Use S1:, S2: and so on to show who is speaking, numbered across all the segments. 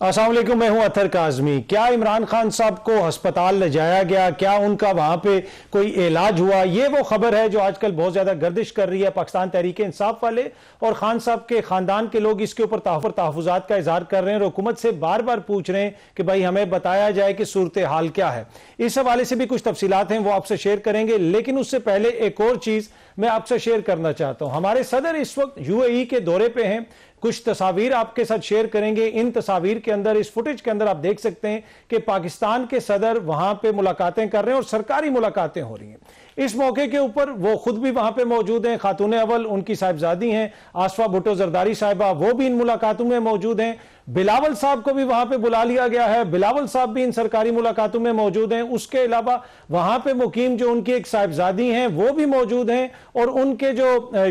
S1: السلام علیکم، میں ہوں اطہر کاظمی۔ کیا عمران خان صاحب کو ہسپتال لے جایا گیا؟ کیا ان کا وہاں پہ کوئی علاج ہوا؟ یہ وہ خبر ہے جو آج کل بہت زیادہ گردش کر رہی ہے۔ پاکستان تحریک انصاف والے اور خان صاحب کے خاندان کے لوگ اس کے اوپر تحفظات کا اظہار کر رہے ہیں اور حکومت سے بار بار پوچھ رہے ہیں کہ بھائی ہمیں بتایا جائے کہ صورتحال کیا ہے۔ اس حوالے سے بھی کچھ تفصیلات ہیں، وہ آپ سے شیئر کریں گے، لیکن اس سے پہلے ایک اور چیز میں آپ سے شیئر کرنا چاہتا ہوں۔ ہمارے صدر اس وقت UAE کے دورے پہ ہیں، کچھ تصاویر آپ کے ساتھ شیئر کریں گے۔ ان تصاویر کے اندر، اس فوٹیج کے اندر آپ دیکھ سکتے ہیں کہ پاکستان کے صدر وہاں پہ ملاقاتیں کر رہے ہیں اور سرکاری ملاقاتیں ہو رہی ہیں۔ اس موقع کے اوپر وہ خود بھی وہاں پہ موجود ہیں، خاتون اول ان کی صاحبزادی ہیں آصفہ بھٹو زرداری صاحبہ، وہ بھی ان ملاقاتوں میں موجود ہیں۔ بلاول صاحب کو بھی وہاں پہ بلا لیا گیا ہے، بلاول صاحب بھی ان سرکاری ملاقاتوں میں موجود ہیں۔ اس کے علاوہ وہاں پہ مقیم جو ان کی ایک صاحبزادی ہیں وہ بھی موجود ہیں اور ان کے جو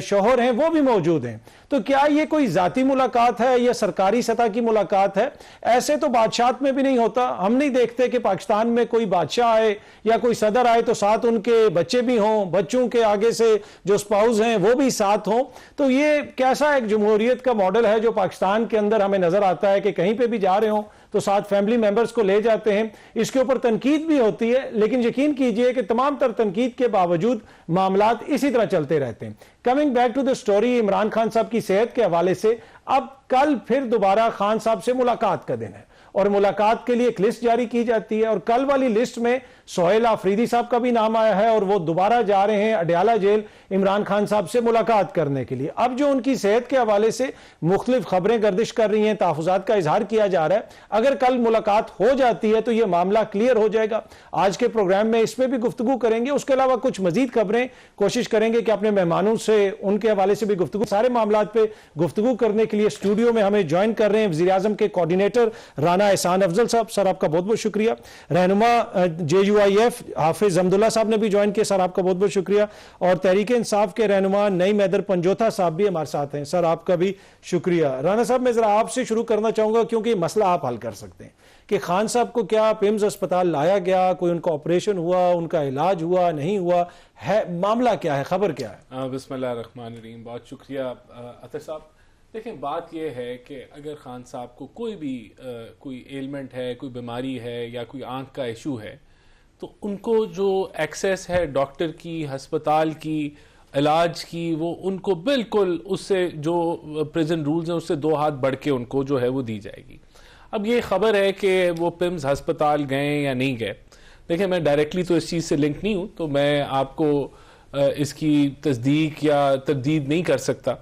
S1: شوہر ہیں وہ بھی موجود ہیں۔ تو کیا یہ کوئی ذاتی ملاقات ہے یا سرکاری سطح کی ملاقات ہے؟ ایسے تو بادشاہت میں بھی نہیں ہوتا۔ ہم نہیں دیکھتے کہ پاکستان میں کوئی بادشاہ آئے یا کوئی صدر آئے تو ساتھ ان کے بچے بھی ہوں، بچوں کے آگے سے جو سپاؤز ہیں وہ بھی ساتھ ہوں۔ تو یہ کیسا ایک جمہوریت کا ماڈل ہے جو پاکستان کے اندر ہمیں نظر آتا ہے کہ کہیں پہ بھی جا رہے ہوں تو ساتھ فیملی ممبرز کو لے جاتے ہیں۔ اس کے اوپر تنقید بھی ہوتی ہے، لیکن یقین کیجئے کہ تمام تر تنقید کے باوجود معاملات اسی طرح چلتے رہتے ہیں۔ Coming back to the story, Imran Khan صاحب کی صحت کے حوالے سے اب کل پھر دوبارہ خان صاحب سے ملاقات کا دن ہے اور ملاقات کے لیے ایک لسٹ جاری کی جاتی ہے اور کل والی لسٹ میں سہیل آفریدی صاحب کا بھی نام آیا ہے اور وہ دوبارہ جا رہے ہیں اڈیالہ جیل عمران خان صاحب سے ملاقات کرنے کے لیے۔ اب جو ان کی صحت کے حوالے سے مختلف خبریں گردش کر رہی ہیں، تحفظات کا اظہار کیا جا رہا ہے، اگر کل ملاقات ہو جاتی ہے تو یہ معاملہ کلیئر ہو جائے گا۔ آج کے پروگرام میں اس پہ بھی گفتگو کریں گے، اس کے علاوہ کچھ مزید خبریں کوشش کریں گے کہ اپنے مہمانوں سے ان کے حوالے سے بھی گفتگو، سارے معاملات پہ گفتگو کرنے کے لیے اسٹوڈیو میں ہمیں جوائن کر رہے ہیں وزیر اعظم کے کوارڈینیٹر رانا احسان افضل صاحب۔ سر آپ کا بہت بہت شکریہ۔ رہنما JUIF حافظ حمداللہ صاحب نے بھی جوائن کیا، سر آپ کا بہت بہت شکریہ۔ اور تحریک انصاف کے رہنما نعیم حیدر پنجوتھا صاحب بھی ہمارے ساتھ ہیں، سر آپ کا بھی شکریہ۔ رانا صاحب میں ذرا آپ سے شروع کرنا چاہوں گا کیونکہ یہ مسئلہ آپ حل کر سکتے ہیں کہ خان صاحب کو کیا پیمز اسپتال لایا گیا، کوئی ان کا آپریشن ہوا، ان کا علاج ہوا، نہیں ہوا ہے، معاملہ کیا ہے، خبر کیا ہے؟
S2: بسم اللہ الرحمن الرحیم، بہت شکریہ اطہر صاحب۔ دیکھیں بات یہ ہے کہ اگر خان صاحب کو کوئی بھی کوئی ایلمنٹ ہے، کوئی بیماری ہے یا کوئی آنکھ کا ایشو ہے تو ان کو جو ایکسیس ہے ڈاکٹر کی، ہسپتال کی، علاج کی، وہ ان کو بالکل اس سے جو پریزن رولز ہیں اس سے 2 ہاتھ بڑھ کے ان کو جو ہے وہ دی جائے گی۔ اب یہ خبر ہے کہ وہ پیمز ہسپتال گئے یا نہیں گئے، دیکھیں میں ڈائریکٹلی تو اس چیز سے لنک نہیں ہوں تو میں آپ کو اس کی تصدیق یا تردید نہیں کر سکتا،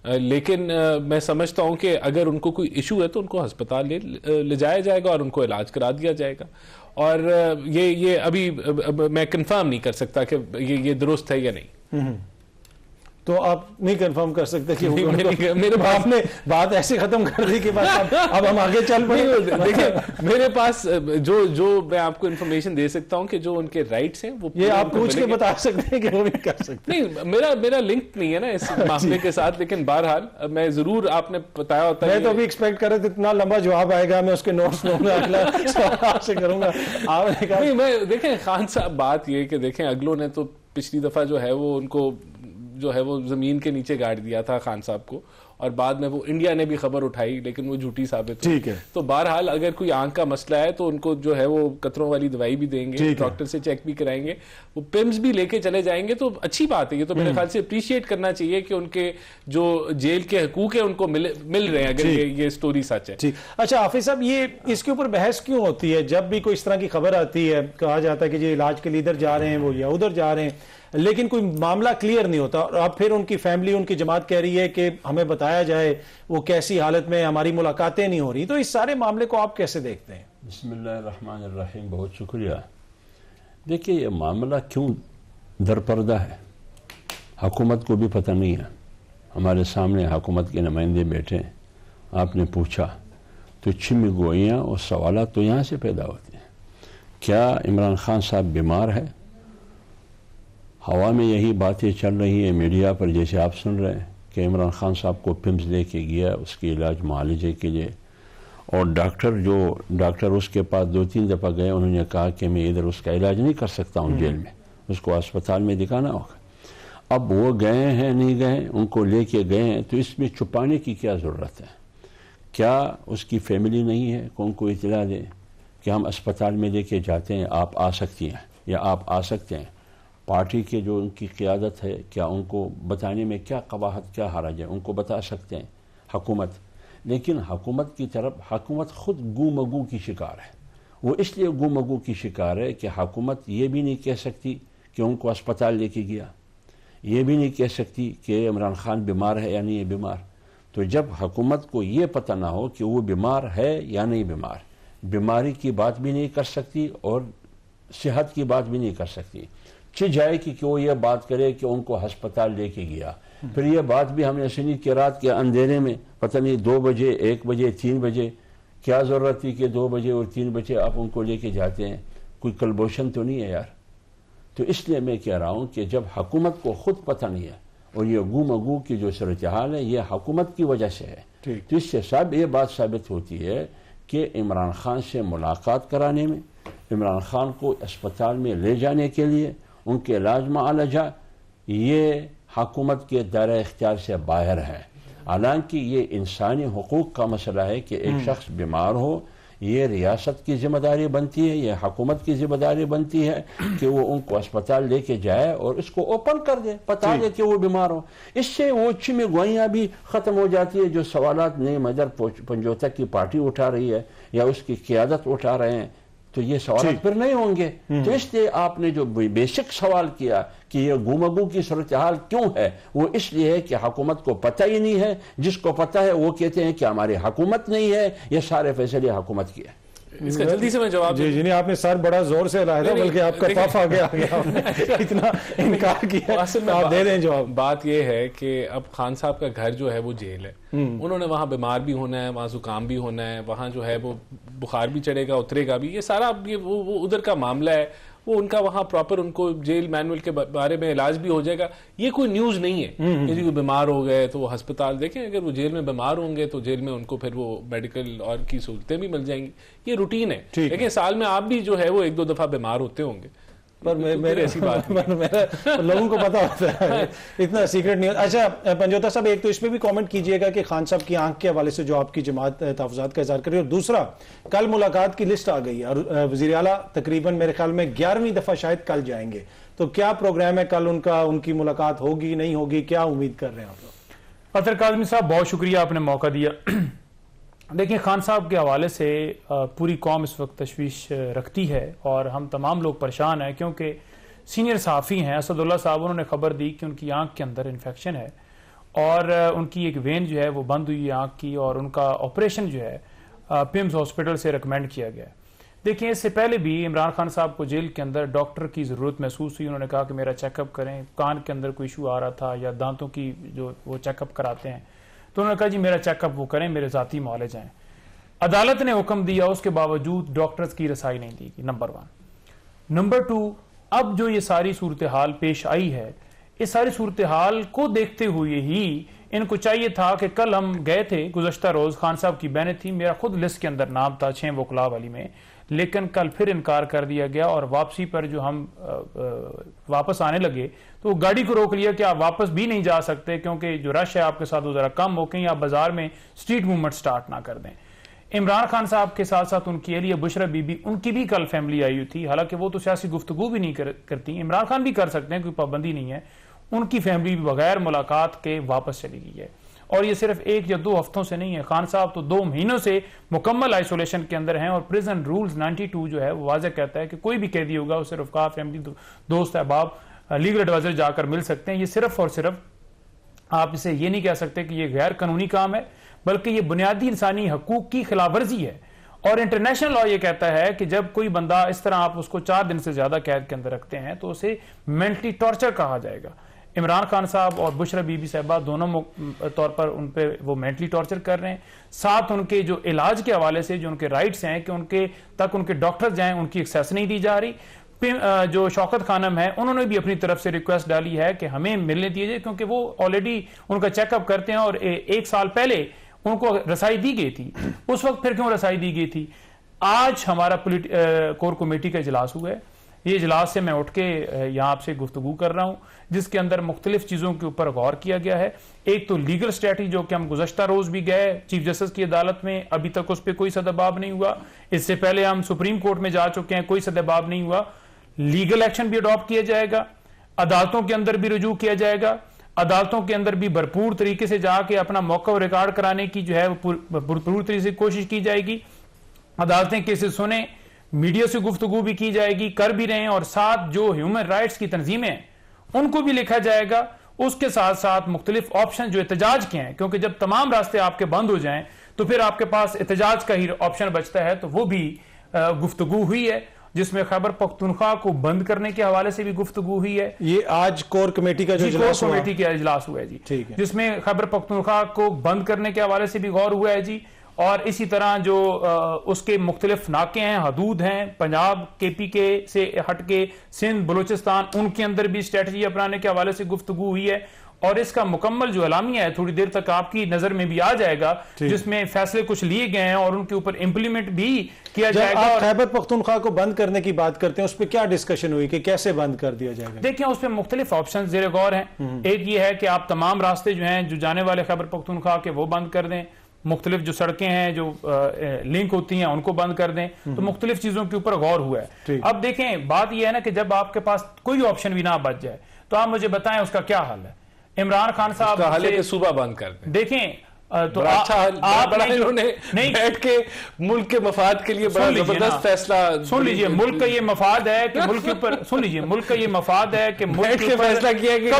S2: لیکن میں سمجھتا ہوں کہ اگر ان کو کوئی ایشو ہے تو ان کو ہسپتال لے جایا جائے گا اور ان کو علاج کرا دیا جائے گا۔ اور یہ ابھی میں کنفرم نہیں کر سکتا کہ یہ درست ہے یا نہیں۔
S1: تو آپ نہیں کنفرم کر سکتے کہ میرے باپ نے بات ایسے ختم کر دی کہ اب ہم آگے چل پڑے۔
S2: دیکھیں میرے پاس جو میں آپ کو انفارمیشن دے سکتا ہوں کہ جو ان کے رائٹس ہیں وہ
S1: یہ آپ پوچھ کے بتا سکتے ہیں کہ وہ نہیں کر سکتے۔
S2: نہیں، میرا لنک نہیں ہے نا اس معاملے کے ساتھ، لیکن بہرحال میں ضرور، آپ نے بتایا ہوتا ہے۔
S1: میں تو ابھی ایکسپیکٹ کر رہا تھا اتنا لمبا جواب آئے گا، میں اس کے نوٹس لوں گا، اگلا سوال آپ سے کروں گا۔
S2: نہیں، میں دیکھیں خان صاحب، بات یہ کہ دیکھیں اگلوں نے تو پچھلی دفعہ جو ہے وہ ان کو جو ہے وہ زمین کے نیچے گاڑ دیا تھا خان صاحب کو، اور بعد میں وہ انڈیا نے بھی خبر اٹھائی لیکن وہ جھوٹی ثابت ہوئی۔ تو بہرحال اگر کوئی آنکھ کا مسئلہ ہے تو ان کو جو ہے وہ قطروں والی دوائی بھی دیں گے، ڈاکٹر سے چیک بھی کرائیں گے، وہ پیمز بھی لے کے چلے جائیں گے، تو اچھی بات ہے۔ یہ تو میرے خیال سے اپریشیٹ کرنا چاہیے کہ ان کے جو جیل کے حقوق ہیں ان کو مل رہے ہیں اگر یہ سٹوری سچ ہے۔
S1: اچھا حافظ صاحب، یہ اس کے اوپر بحث کیوں ہوتی ہے جب بھی کوئی اس طرح کی خبر آتی ہے؟ کہا جاتا ہے کہ یہ علاج کے لیے ادھر جا رہے ہیں، وہ یا ادھر جا رہے ہیں، لیکن کوئی معاملہ کلیئر نہیں ہوتا، اور اب پھر ان کی فیملی، ان کی جماعت کہہ رہی ہے کہ ہمیں بتایا جائے وہ کیسی حالت میں، ہماری ملاقاتیں نہیں ہو رہی۔ تو اس سارے معاملے کو آپ کیسے دیکھتے ہیں؟
S3: بسم اللہ الرحمن الرحیم، بہت شکریہ۔ دیکھیے یہ معاملہ کیوں درپردہ ہے، حکومت کو بھی پتہ نہیں ہے۔ ہمارے سامنے حکومت کے نمائندے بیٹھے ہیں، آپ نے پوچھا تو چھمی گوئیاں اور سوالات تو یہاں سے پیدا ہوتے ہیں۔ کیا عمران خان صاحب بیمار ہے؟ ہوا میں یہی باتیں چل رہی ہیں میڈیا پر، جیسے آپ سن رہے ہیں کہ عمران خان صاحب کو پیمز لے کے گیا اس کے علاج معالجے کے لیے، اور ڈاکٹر اس کے پاس 2-3 دفعہ گئے، انہوں نے کہا کہ میں ادھر اس کا علاج نہیں کر سکتا ہوں جیل میں، اس کو اسپتال میں دکھانا ہوگا۔ اب وہ گئے ہیں نہیں گئے، ان کو لے کے گئے ہیں، تو اس میں چھپانے کی کیا ضرورت ہے؟ کیا اس کی فیملی نہیں ہے کہ ان کو اطلاع دیں کہ ہم اسپتال میں لے کے جاتے ہیں, آپ آ سکتی ہیں یا آپ آ سکتے ہیں. پارٹی کے جو ان کی قیادت ہے, کیا ان کو بتانے میں کیا قباحت, کیا حرج ہے, ان کو بتا سکتے ہیں حکومت. لیکن حکومت کی طرف, حکومت خود گو مگو کی شکار ہے. وہ اس لیے گو مگو کی شکار ہے کہ حکومت یہ بھی نہیں کہہ سکتی کہ ان کو اسپتال لے کے گیا, یہ بھی نہیں کہہ سکتی کہ عمران خان بیمار ہے یا نہیں ہے بیمار. تو جب حکومت کو یہ پتہ نہ ہو کہ وہ بیمار ہے یا نہیں بیمار, بیماری کی بات بھی نہیں کر سکتی اور صحت کی بات بھی نہیں کر سکتی, جائے کہ وہ یہ بات کرے کہ ان کو ہسپتال لے کے گیا. پھر یہ بات بھی ہم نے سنی کہ رات کے اندھیرے میں پتہ نہیں 2 بجے 1 بجے 3 بجے, کیا ضرورت تھی کہ 2 بجے اور 3 بجے آپ ان کو لے کے جاتے ہیں, کوئی کلبوشن تو نہیں ہے یار. تو اس لیے میں کہہ رہا ہوں کہ جب حکومت کو خود پتہ نہیں ہے اور یہ گو مگو کی جو صورتحال ہے یہ حکومت کی وجہ سے ہے, تو اس سے یہ بات ثابت ہوتی ہے کہ عمران خان سے ملاقات کرانے میں, عمران خان کو اسپتال میں لے جانے کے لیے, ان کے علاج معالجہ, یہ حکومت کے دائرہ اختیار سے باہر ہے. حالانکہ یہ انسانی حقوق کا مسئلہ ہے کہ ایک شخص بیمار ہو, یہ ریاست کی ذمہ داری بنتی ہے, یہ حکومت کی ذمہ داری بنتی ہے کہ وہ ان کو اسپتال لے کے جائے اور اس کو اوپن کر دے, بتا دے کہ وہ بیمار ہو. اس سے وہ چمی گوئیاں بھی ختم ہو جاتی ہے جو سوالات نئی مدر پنجوتا کی پارٹی اٹھا رہی ہے یا اس کی قیادت اٹھا رہے ہیں, تو یہ سوالات پھر نہیں ہوں گے. تو اس لیے آپ نے جو بیسک سوال کیا کہ یہ گومگو کی صورتحال کیوں ہے, وہ اس لیے ہے کہ حکومت کو پتہ ہی نہیں ہے. جس کو پتہ ہے وہ کہتے ہیں کہ ہماری حکومت نہیں ہے, یہ سارے فیصلے حکومت کی ہے.
S2: اس کا جلدی سے میں جواب
S1: جی نہیں, آپ نے سر بڑا زور سے لایا تھا, بلکہ آپ کا پاف آگے آ گیا, اتنا انکار کیا. آپ دے دیں جواب.
S2: بات یہ ہے کہ اب خان صاحب کا گھر جو ہے وہ جیل ہے, انہوں نے وہاں بیمار بھی ہونا ہے, وہاں زکام بھی ہونا ہے, وہاں جو ہے وہ بخار بھی چڑھے گا, اترے گا بھی, یہ سارا وہ ادھر کا معاملہ ہے. وہ ان کا وہاں پراپر ان کو جیل مینول کے بارے میں علاج بھی ہو جائے گا. یہ کوئی نیوز نہیں ہے کہ کوئی بیمار ہو گئے تو وہ ہسپتال دیکھیں, اگر وہ جیل میں بیمار ہوں گے تو جیل میں ان کو پھر وہ میڈیکل اور کی سہولتیں بھی مل جائیں گی. یہ روٹین ہے. لیکن سال میں آپ بھی جو ہے وہ 1-2 دفعہ بیمار ہوتے ہوں گے,
S1: پر میرے ایسی بات لوگوں کو پتا ہوتا ہے, اتنا سیکرٹ نہیں. اچھا پنجوتا صاحب, ایک تو اس پہ بھی کامنٹ کیجئے گا کہ خان صاحب کی آنکھ کے حوالے سے جو آپ کی جماعت تحفظات کا اظہار کر رہی ہے, اور دوسرا کل ملاقات کی لسٹ آ گئی ہے اور وزیر اعلیٰ تقریباً میرے خیال میں 11ویں دفعہ شاید کل جائیں گے, تو کیا پروگرام ہے کل ان کا, ان کی ملاقات ہوگی نہیں ہوگی, کیا امید کر رہے ہیں آپ لوگ؟
S4: اطہر کاظمی صاحب بہت شکریہ, آپ نے موقع دیا. دیکھیں خان صاحب کے حوالے سے پوری قوم اس وقت تشویش رکھتی ہے اور ہم تمام لوگ پریشان ہیں, کیونکہ سینئر صحافی ہیں اسد اللہ صاحب, انہوں نے خبر دی کہ ان کی آنکھ کے اندر انفیکشن ہے اور ان کی ایک وین جو ہے وہ بند ہوئی ہے آنکھ کی, اور ان کا آپریشن جو ہے پیمز ہاسپٹل سے ریکمینڈ کیا گیا ہے. دیکھیں اس سے پہلے بھی عمران خان صاحب کو جیل کے اندر ڈاکٹر کی ضرورت محسوس ہوئی, انہوں نے کہا کہ میرا چیک اپ کریں, کان کے اندر کوئی ایشو آ رہا تھا یا دانتوں کی جو وہ چیک اپ کراتے ہیں, تو انہوں نے کہا جی میرا چیک اپ وہ کریں, میرے ذاتی معالجہ ہیں. عدالت نے حکم دیا, اس کے باوجود ڈاکٹرز کی رسائی نہیں دی گئی, نمبر 1. نمبر 2, اب جو یہ ساری صورتحال پیش آئی ہے, اس ساری صورتحال کو دیکھتے ہوئے ہی ان کو چاہیے تھا کہ کل ہم گئے تھے, گزشتہ روز خان صاحب کی بہنیں تھی, میرا خود لسٹ کے اندر نام تھا 6 وکلاء والی میں, لیکن کل پھر انکار کر دیا گیا, اور واپسی پر جو ہم واپس آنے لگے تو گاڑی کو روک لیا کہ آپ واپس بھی نہیں جا سکتے کیونکہ جو رش ہے آپ کے ساتھ وہ ذرا کم ہو, کہیں آپ بازار میں اسٹریٹ موومنٹ سٹارٹ نہ کر دیں. عمران خان صاحب کے ساتھ ساتھ ان کی اہلیہ بشرا بی بی, ان کی بھی کل فیملی آئی ہوئی تھی, حالانکہ وہ تو سیاسی گفتگو بھی نہیں کرتی, عمران خان بھی کر سکتے ہیں, کوئی پابندی نہیں ہے, ان کی فیملی بھی بغیر ملاقات کے واپس چلی گئی ہے. اور یہ صرف 1 یا 2 ہفتوں سے نہیں ہے, خان صاحب تو 2 مہینوں سے مکمل آئسولیشن کے اندر ہیں, اور پریزن رولز 92 جو ہے وہ واضح کہتا ہے کہ کوئی بھی قیدی ہوگا اسے رفقا, فیملی, دوست, احباب, لیگل ایڈوائزر جا کر مل سکتے ہیں. یہ صرف اور صرف آپ اسے یہ نہیں کہہ سکتے کہ یہ غیر قانونی کام ہے, بلکہ یہ بنیادی انسانی حقوق کی خلاف ورزی ہے. اور انٹرنیشنل لا یہ کہتا ہے کہ جب کوئی بندہ اس طرح آپ اس کو 4 دن سے زیادہ قید کے اندر رکھتے ہیں تو اسے مینٹلی ٹارچر کہا جائے گا. عمران خان صاحب اور بشرا بی بی صاحبہ دونوں طور پر ان پہ وہ مینٹلی ٹارچر کر رہے ہیں, ساتھ ان کے جو علاج کے حوالے سے جو ان کے رائٹس ہیں کہ ان کے تک ان کے ڈاکٹر جائیں, ان کی ایکسیس نہیں دی جا رہی. جو شوکت خانم ہے انہوں نے بھی اپنی طرف سے ریکویسٹ ڈالی ہے کہ ہمیں ملنے دیجیے, کیونکہ وہ آلریڈی ان کا چیک اپ کرتے ہیں اور 1 سال پہلے ان کو رسائی دی گئی تھی. اس وقت پھر کیوں رسائی دی گئی تھی؟ آج ہمارا کور کمیٹی کا اجلاس ہوا ہے, یہ اجلاس سے میں اٹھ کے یہاں آپ سے گفتگو کر رہا ہوں جس کے اندر مختلف چیزوں کے اوپر غور کیا گیا ہے. ایک تو لیگل اسٹریٹجی جو کہ ہم گزشتہ روز بھی گئے چیف جسٹس کی عدالت میں, ابھی تک اس پہ کوئی سدباب نہیں ہوا. اس سے پہلے ہم سپریم کورٹ میں جا چکے ہیں, کوئی سدباب نہیں ہوا. لیگل ایکشن بھی اڈاپٹ کیا جائے گا, عدالتوں کے اندر بھی رجوع کیا جائے گا, عدالتوں کے اندر بھی بھرپور طریقے سے جا کے اپنا موقع ریکارڈ کرانے کی جو ہے بھرپور طریقے سے کوشش کی جائے گی. عدالتیں کیسز سنیں, میڈیا سے گفتگو بھی کی جائے گی, کر بھی رہے ہیں, اور ساتھ جو ہیومن رائٹس کی تنظیمیں ہیں ان کو بھی لکھا جائے گا. اس کے ساتھ ساتھ مختلف آپشن جو احتجاج کے ہیں, کیونکہ جب تمام راستے آپ کے بند ہو جائیں تو پھر آپ کے پاس احتجاج کا ہی آپشن بچتا ہے, تو وہ بھی گفتگو ہوئی ہے جس میں خیبر پختونخوا کو بند کرنے کے حوالے سے بھی گفتگو ہوئی ہے.
S1: یہ آج کور کمیٹی کا جو اجلاس
S4: کور کمیٹی کا اجلاس ہوا ہے جی, جس میں خیبر پختونخوا کو بند کرنے کے حوالے سے بھی غور ہوا ہے جی. اور اسی طرح جو اس کے مختلف ناکے ہیں, حدود ہیں, پنجاب کے پی کے سے ہٹ کے سندھ بلوچستان, ان کے اندر بھی اسٹریٹجی اپنانے کے حوالے سے گفتگو ہوئی ہے. اور اس کا مکمل جو اعلامیہ ہے تھوڑی دیر تک آپ کی نظر میں بھی آ جائے گا, جس میں فیصلے کچھ لیے گئے ہیں اور ان کے اوپر امپلیمنٹ بھی کیا جائے گا.
S1: آپ خیبر پختونخوا کو بند کرنے کی بات کرتے ہیں, اس پہ کیا ڈسکشن ہوئی کہ کیسے بند کر دیا جائے گا؟
S4: دیکھیں اس پہ مختلف آپشن زیر غور ہیں. ایک یہ ہے کہ آپ تمام راستے جو ہیں جو جانے والے خیبر پختونخوا کے وہ بند کر دیں, مختلف جو سڑکیں ہیں جو لنک ہوتی ہیں ان کو بند کر دیں. تو مختلف چیزوں کے اوپر غور ہوا ہے. اب دیکھیں بات یہ ہے نا کہ جب آپ کے پاس کوئی آپشن بھی نہ بچ جائے تو آپ مجھے بتائیں اس کا کیا حل ہے. عمران خان صاحب
S2: کا حل ہے کہ صوبہ بند کر دیں.
S4: دیکھیں تو
S2: بڑا انہوں نے بیٹھ کے ملک کے مفاد کے لیے بڑا زبردست فیصلہ.
S4: سن لیجئے, ملک کا یہ مفاد ہے کہ ملک کے اوپر, سن لیجئے, ملک کا یہ مفاد ہے کہ ملک کے اوپر
S2: فیصلہ کیا کہ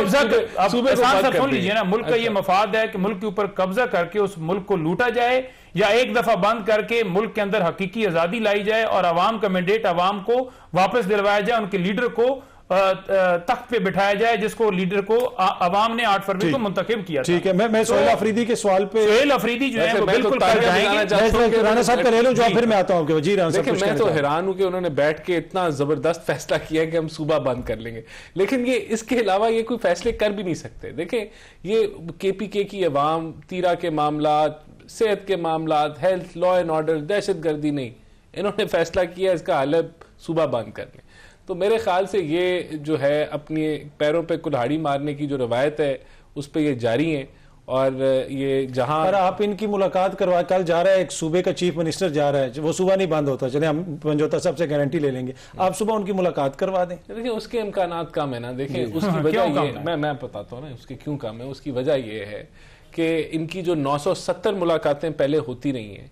S4: سن لیجئے نا, ملک کا یہ مفاد ہے کہ ملک کے اوپر قبضہ کر کے اس ملک کو لوٹا جائے, یا ایک دفعہ بند کر کے ملک کے اندر حقیقی آزادی لائی جائے اور عوام کا مینڈیٹ عوام کو واپس دلوایا جائے, ان کے لیڈر کو تخت پہ بٹھایا جائے جس کو لیڈر کو عوام نے 8 فروری کو منتخب کیا تھا.
S1: ٹھیک ہے, میں سہیل افریدی کے سوال پہ,
S4: سہیل افریدی جو ہے وہ بالکل کر جائیں گے.
S1: رانا صاحب کا لے لوں جواب, پھر میں آتا ہوں. جی رانا صاحب,
S2: میں تو حیران ہوں کہ انہوں نے بیٹھ کے اتنا زبردست فیصلہ کیا کہ ہم صوبہ بند کر لیں گے, لیکن یہ اس کے علاوہ یہ کوئی فیصلے کر بھی نہیں سکتے. دیکھیں یہ کے پی کے کی عوام تیرا کے معاملات, صحت کے معاملات, ہیلتھ, لا اینڈ آرڈر, دہشت گردی نہیں, انہوں نے فیصلہ کیا اس کا حل ہے صوبہ بند کر لیں. تو میرے خیال سے یہ جو ہے اپنی پیروں پہ کلہاڑی مارنے کی جو روایت ہے اس پہ یہ جاری ہیں. اور یہ جہاں
S1: پر آپ ان کی ملاقات کروا, کل جا رہا ہے ایک صوبے کا چیف منسٹر جا رہا ہے, وہ صوبہ نہیں بند ہوتا, چلیں ہم پنجوتا صاحب سے گارنٹی لے لیں گے, آپ صبح ان کی ملاقات کروا دیں.
S2: دیکھیں اس کے امکانات کم ہے نا. دیکھیں اس کی وجہ یہ, میں بتاتا ہوں نا اس کے کیوں کم ہے. اس کی وجہ یہ ہے کہ ان کی جو 970 ملاقاتیں پہلے ہوتی رہی ہیں,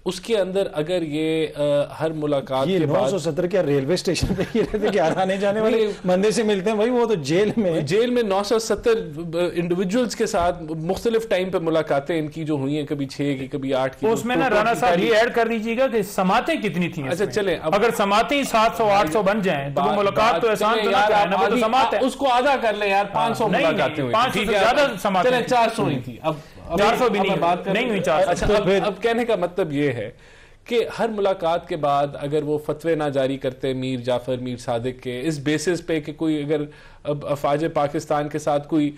S2: اس کے اندر اگر یہ ہر ملاقات کے بعد
S1: 970 کیا ریلوے اسٹیشن پہ یہ رہتے کہ آنے جانے والے بندے سے ملتے ہیں, بھائی وہ تو جیل میں
S2: 970 انڈیویجولز کے ساتھ مختلف ٹائم پہ ملاقاتیں ان کی جو ہوئی ہیں, کبھی 6 کی کبھی 8 کی.
S4: اس میں نا رانا صاحب یہ ایڈ کر دیجیے گا کہ سماعتیں کتنی تھیں.
S2: اچھا چلیں,
S4: اگر سماعتیں 700-800 بن جائیں تو وہ ملاقات تو احسان تو نہ کریں نا, وہ تو سماعت ہے.
S2: اس کو آدھا کر لیں یار, 500 ملاقاتیں ہوئی,
S4: 500 سے زیادہ سماعتیں,
S2: چلیں 400 ہوئی تھی, اب
S4: 400 بھی نہیں ہوئی.
S2: اچھا اب کہنے کا مطلب یہ ہے کہ ہر ملاقات کے بعد اگر وہ فتوے نہ جاری کرتے میر جعفر, میر صادق کے, اس بیسس پہ کہ کوئی اگر افواج پاکستان کے ساتھ کوئی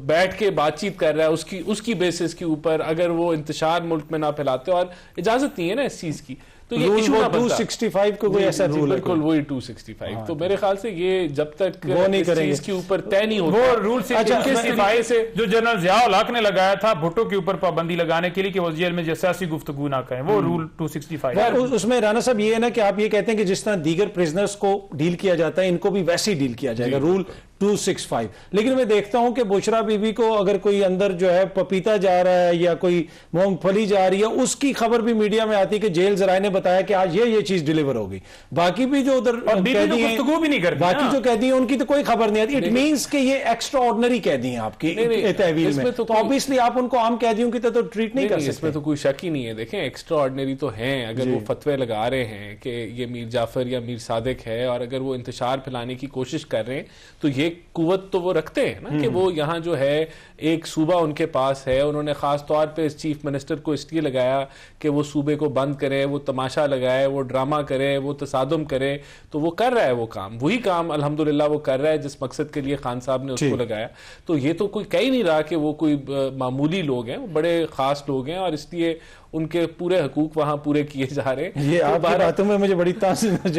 S2: بیٹھ کے بات چیت کر رہا ہے اس کی بیسس کے اوپر اگر وہ انتشار ملک میں نہ پھیلاتے, اور اجازت نہیں ہے نا اس چیز کی, تو یہ ایشو نہ بنتا.
S1: 265 کو کوئی ایسا رول ہے,
S2: بالکل وہی 265. تو میرے خیال سے یہ جب تک
S1: وہ نہیں کریں گے
S2: اس کے اوپر طے نہیں ہوتا,
S4: وہ رول سے جو جنرل ضیاء الحق نے لگایا تھا بھٹو کے اوپر پابندی لگانے کے لیے کہ وہ جیل میں سیاسی گفتگو نہ کریں, وہ رول 265.
S1: اس میں رانا صاحب یہ ہے نا کہ آپ یہ کہتے ہیں کہ جس طرح دیگر پریزنرز کو ڈیل کیا جاتا ہے ان کو بھی ویسے ہی ڈیل کیا جائے گا, رول 265. لیکن میں دیکھتا ہوں کہ بشرا بی بی کو اگر کوئی اندر جو ہے پپیتا جا رہا ہے یا کوئی مونگ پھلی جا رہی ہے, اس کی خبر بھی میڈیا میں آتی ہے کہ جیل ذرائع نے بتایا کہ آج یہ چیز ڈیلیور ہوگی. باقی بھی جو ادھر قیدی ہیں, باقی جو قیدی ہیں ان کی تو کوئی خبر نہیں آتی. اٹ مینس کہ یہ ایکسٹرا آرڈنری قیدی ہیں آپ کی تحویل میں, تو obviously آپ ان کو عام قیدیوں کی طرح ٹریٹ نہیں کر سکتے.
S2: اس میں تو کوئی شک ہی نہیں ہے. دیکھیں ایکسٹرا آرڈنری تو ہیں, اگر وہ فتوے لگا رہے ہیں کہ یہ میر جعفر یا میر صادق ہے اور اگر وہ انتشار پھیلانے کی کوشش کر رہے ہیں تو یہ ایک قوت تو وہ رکھتے ہیں نا کہ وہ یہاں جو ہے ایک صوبہ ان کے پاس ہے. انہوں نے خاص طور پہ اس چیف منسٹر کو اس لیے لگایا کہ وہ صوبے کو بند کرے, وہ تماشا لگائے, وہ ڈرامہ کرے, وہ تصادم کرے. تو وہ کر رہا ہے وہ کام, وہی کام الحمدللہ وہ کر رہا ہے جس مقصد کے لیے خان صاحب نے اس کو لگایا. تو یہ تو کوئی کہہ ہی نہیں رہا کہ وہ کوئی معمولی لوگ ہیں, وہ بڑے خاص لوگ ہیں اور اس لیے ان کے پورے حقوق وہاں پورے کیے جا رہے ہیں.
S1: یہ آپ کی باتوں میں مجھے بڑی تاثر.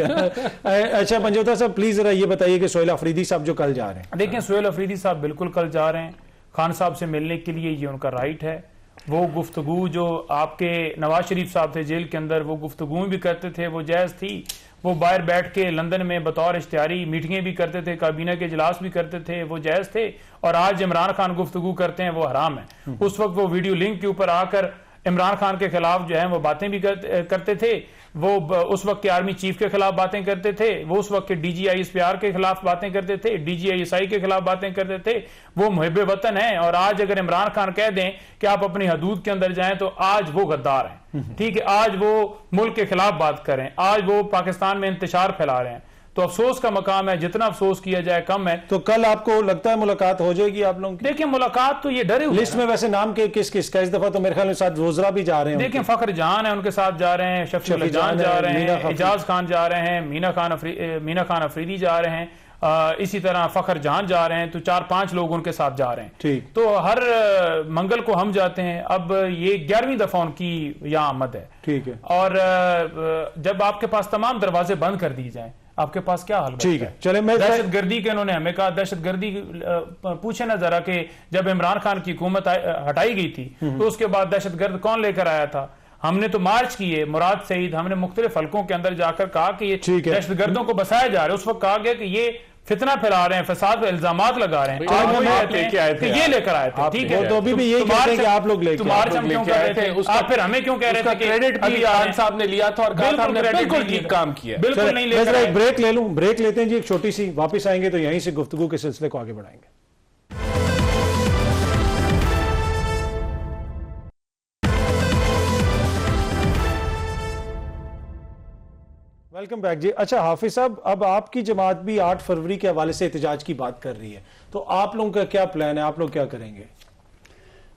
S1: اچھا منجوتا صاحب پلیز ذرا یہ بتائیے کہ سہیل افریدی صاحب جو کل جا رہے ہیں.
S4: دیکھیں سہیل افریدی صاحب بالکل کل جا رہے ہیں, خان صاحب سے ملنے کے لیے, یہ ان کا رائٹ ہے. وہ گفتگو جو آپ کے نواز شریف صاحب تھے جیل کے اندر, وہ گفتگو بھی کرتے تھے, وہ جائز تھی. وہ باہر بیٹھ کے لندن میں بطور اشتہاری میٹنگیں بھی کرتے تھے, کابینہ کے اجلاس بھی کرتے تھے, وہ جائز تھے. اور آج عمران خان گفتگو کرتے ہیں, وہ حرام ہے. اس وقت وہ ویڈیو لنک کے اوپر آ کر عمران خان کے خلاف جو ہیں وہ باتیں بھی کرتے تھے. وہ اس وقت کے آرمی چیف کے خلاف باتیں کرتے تھے, وہ اس وقت کے D G I S P R کے خلاف باتیں کرتے تھے, D G I S I کے خلاف باتیں کرتے تھے. وہ محب وطن ہیں. اور آج اگر عمران خان کہہ دیں کہ آپ اپنی حدود کے اندر جائیں تو آج وہ غدار ہیں. ٹھیک ہے, آج وہ ملک کے خلاف بات کر رہے ہیں, آج وہ پاکستان میں انتشار پھیلا رہے ہیں. تو افسوس کا مقام ہے, جتنا افسوس کیا جائے کم ہے.
S1: تو کل آپ کو لگتا ہے ملاقات ہو جائے گی آپ لوگوں کی؟
S4: دیکھیں ملاقات تو یہ ڈرے ہوئے
S1: لسٹ میں ویسے نام کے کس کس کا؟ اس دفعہ تو میرے خیال میں ساتھ وزراء بھی جا رہے ہیں.
S4: دیکھیں فخر جان ہیں ان کے ساتھ جا رہے ہیں, شفیع اللہ جان جا رہے ہیں, اعجاز خان جا رہے ہیں, مینا خان افریدی جا رہے ہیں, اسی طرح فخر جان جا رہے ہیں. تو 4-5 لوگ ان کے ساتھ جا رہے ہیں. تو ہر منگل کو ہم جاتے ہیں. اب یہ 11ویں دفعہ ان کی یہاں آمد ہے. ٹھیک ہے. اور جب آپ کے پاس تمام دروازے بند کر دی جائیں, آپ کے پاس کیا حل
S1: ٹھیک ہے. چلے میں
S4: دہشت گردی کے انہوں نے ہمیں کہا دہشت گردی پوچھے نا ذرا کہ جب عمران خان کی حکومت ہٹائی گئی تھی تو اس کے بعد دہشت گرد کون لے کر آیا تھا؟ ہم نے تو مارچ کیے, مراد سعید, ہم نے مختلف حلقوں کے اندر جا کر کہا کہ یہ دہشت گردوں کو بسایا جا رہا ہے. اس وقت کہا گیا کہ یہ فتنہ پھیلا رہے ہیں, فساد پہ الزامات لگا رہے ہیں. یہ لے کر آئے تھے. ٹھیک ہے,
S1: تو ابھی بھی یہی کہتے ہیں کہ آپ لوگ لے کے
S4: آئے تھے. آپ پھر ہمیں کیوں کہہ رہے تھے کہ
S2: کریڈٹ بھی خان صاحب نے لیا تھا اور کہا تھا ہم نے بالکل ٹھیک کام کیا.
S4: بالکل نہیں لے کر
S1: ایک بریک لے لوں, بریک لیتے ہیں جی ایک چھوٹی سی, واپس آئیں گے تو یہیں سے گفتگو کے سلسلے کو آگے بڑھائیں گے. ویلکم بیک جی. اچھا حافظ صاحب, اب آپ کی جماعت بھی 8 فروری کے حوالے سے احتجاج کی بات کر رہی ہے, تو آپ لوگوں کا کیا پلان ہے, آپ لوگ کیا کریں گے؟